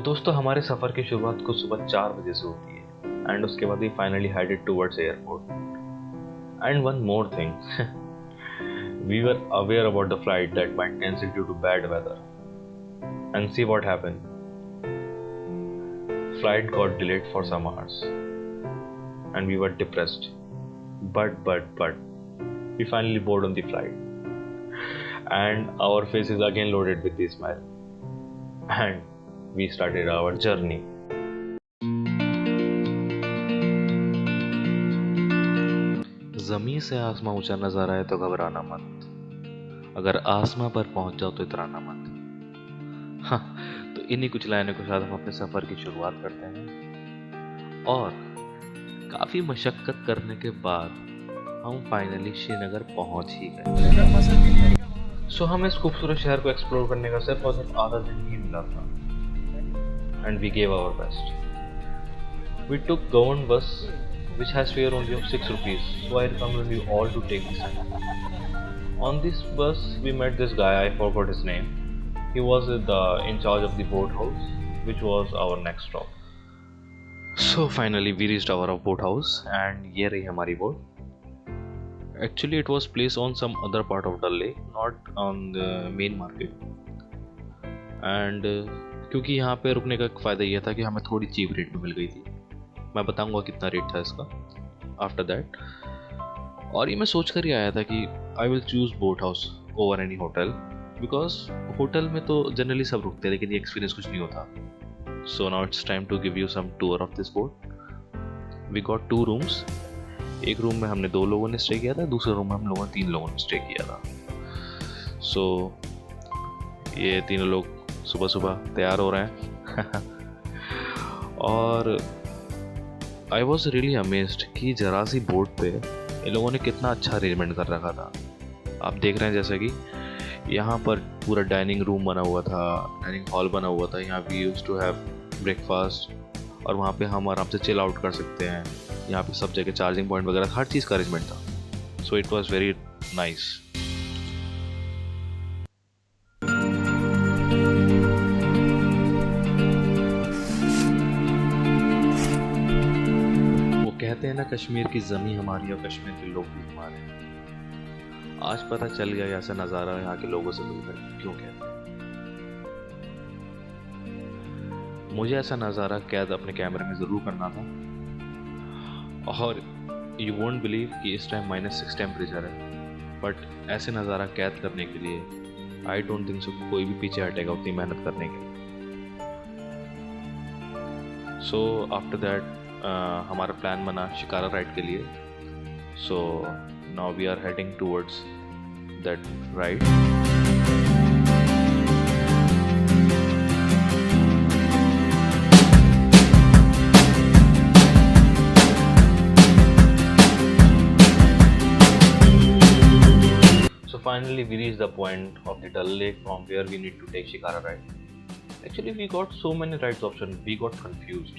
दोस्तों हमारे सफ़र की शुरुआत को सुबह 4 बजे से होती है एंड उसके बाद we finally headed towards airport. And one more thing, we were aware about the flight that might cancel due to bad weather and see what happened. Flight got delayed for some hours and we were depressed, but we finally boarded on the flight and our faces again loaded with the smile and we started our journey. ज़मीन से आसमां ऊंचा नजर आए तो घबराना मत, अगर आसमां पर पहुंच जाओ तो इतराना मत। हाँ, तो इन्हीं कुछ लाइनों के साथ हम अपने सफ़र की शुरुआत करते हैं और काफ़ी मशक्क़त करने के बाद हम फाइनली श्रीनगर पहुंच ही गए। सो हमें इस खूबसूरत शहर को एक्सप्लोर करने का सिर्फ और सिर्फ आधा दिन ही मिला था and we gave our best. We took government bus which has fare only of 6 rupees, so I recommend you all to take this. On this bus we met this guy, I forgot his name. He was in charge of the boathouse, which was our next stop. So finally we reached our boathouse and ये रही हमारी boat. Actually it was placed on some other part of Dal Lake, not on the main market. And क्योंकि यहाँ पे रुकने का फ़ायदा ये था कि हमें थोड़ी चीप रेट में मिल गई थी। मैं बताऊंगा कितना रेट था इसका आफ्टर दैट। और ये मैं सोच कर ही आया था कि I will choose boat house over any hotel, because hotel में तो जनरली सब रुकते हैं लेकिन ये एक्सपीरियंस कुछ नहीं होता। So now it's time to give you some tour of this boat. We got 2 rooms. एक रूम में हमने 2 लोगों ने स्टे किया था, दूसरे रूम में हम लोगों ने 3 लोगों ने स्टे किया था। सो ये तीनों लोग सुबह सुबह तैयार हो रहे हैं और आई वॉज रियली अमेज्ड कि जरा सी बोट पे इन लोगों ने कितना अच्छा अरेंजमेंट कर रखा था। आप देख रहे हैं जैसे कि यहाँ पर पूरा डाइनिंग रूम बना हुआ था, डाइनिंग हॉल बना हुआ था। यहाँ we used to have breakfast और वहाँ पे हम आराम से चिल आउट कर सकते हैं। यहाँ पे सब जगह चार्जिंग पॉइंट वगैरह हर चीज़ का अरेंजमेंट था। So it was very nice. कहते हैं ना, कश्मीर की ज़मीन हमारी और कश्मीर के लोग भी हमारे। आज पता चल गया ऐसा नज़ारा यहाँ के लोगों से मिलकर क्यों कहते हैं। मुझे ऐसा नज़ारा कैद अपने कैमरे में ज़रूर करना था। और यू वोंट बिलीव कि इस टाइम -6 टेम्परेचर है, बट ऐसे नज़ारा कैद करने के लिए आई डोंट थिंक सो कोई भी पीछे हटेगा उतनी मेहनत करने के लिए। सो आफ्टर दैट हमारा प्लान बना शिकारा राइड के लिए। So now we are heading towards that ride. So finally we reached the point of the Dal Lake from where we need to take Shikara ride. Actually we got so many rides options, we got confused.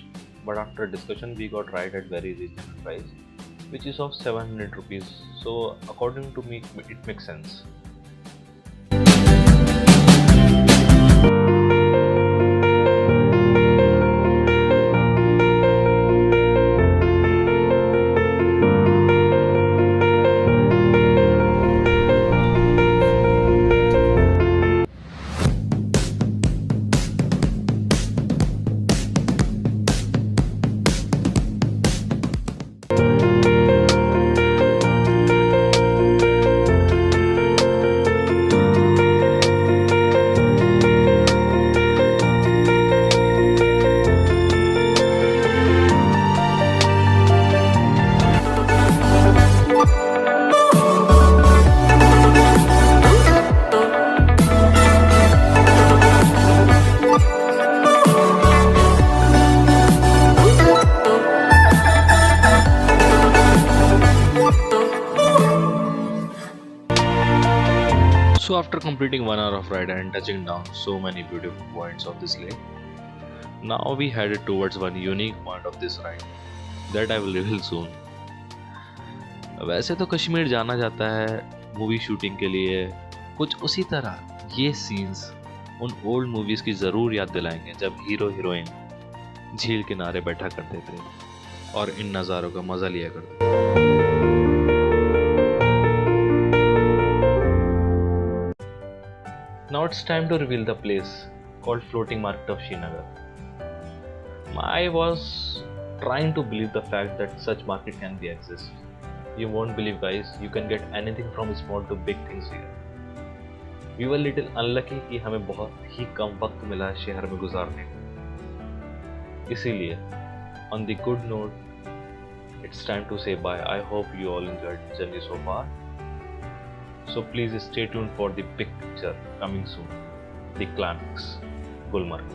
But after discussion we got ride at very reasonable price, which is of 700 rupees. So according to me it makes sense. So after completing 1 hour of ride and touching down so many beautiful points of this lake, now we headed towards one unique point of this ride that I will reveal soon. वैसे तो कश्मीर जाना जाता है movie shooting के लिए, कुछ उसी तरह ये सीन्स उन ओल्ड मूवीज की जरूर याद दिलाएंगे जब हीरो हीरोइन झील किनारे बैठा करते थे और इन नज़ारों का मजा लिया करते थे। Now it's time to reveal the place called Floating Market of Srinagar. I was trying to believe the fact that such market can be exist. You won't believe, guys, you can get anything from small to big things here. We were little unlucky कि हमें बहुत ही कम वक्त मिला है शहर में गुजारने को। इसीलिए on the good note, it's time to say bye. I hope you all enjoyed the journey so far. So please stay tuned for the big picture coming soon. The climax, Gulmarg.